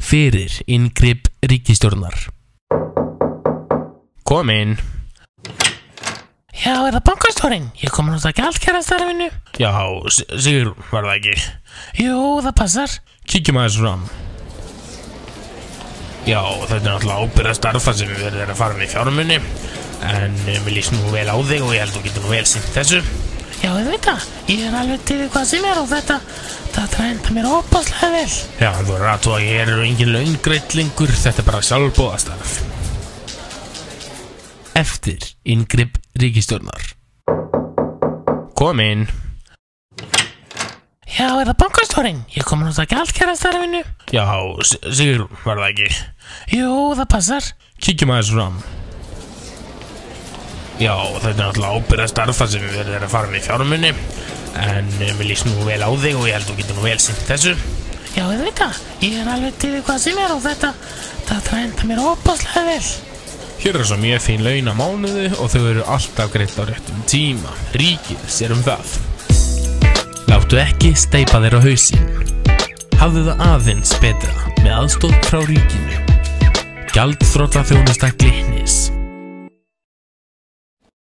fyrir inngrip ríkisstjórnar. Kom inn. Já, er það bankastjórinn? Ég kom að nota gjaldkærastarfinu. Já, Sigrún, var það ekki? Jú, það passar. Kíkjum aðeins fram. Já, þetta er náttúrulega ábyrgðarstarf þar sem við verðum að fara með fjármuni. En mér líst nú vel á þig og ég held að þú getur nú vel sinnt þessu. Já, þið veit það. Ég er alveg til hvað sem er og þetta trænda mér óbáslega vel. Já, þú er að hér eru engin laungreitt lengur, þetta er bara sjálfboðastarf. Eftir inngrip ríkisstjórnar. Kom inn. Já, er það bankastjórinn? Ég kom að nota gjaldkærastarfinu. Já, Sigrún, var það ekki? Jú, það passar. Kíkjum aðeins fram. Já, þetta er náttúrulega ábyrgðarstarf þar sem við verðum að fara með fjármuni. En mér líst nú vel á þig og ég held að þú getur nú vel sinnt þessu. Já, þið veit það. Ég er alveg til hvað sem er og þetta trænda mér óbáslega vel. Hér er svo mjög fín laun á mánuði og þau eru alltaf greidd á réttum tíma. Ríkið sér það. Láttu ekki steypa þér á hausinn. Hafðu það aðeins betra með aðstoð frá ríkinu. Gjaldþrota þjónusta Glitnir.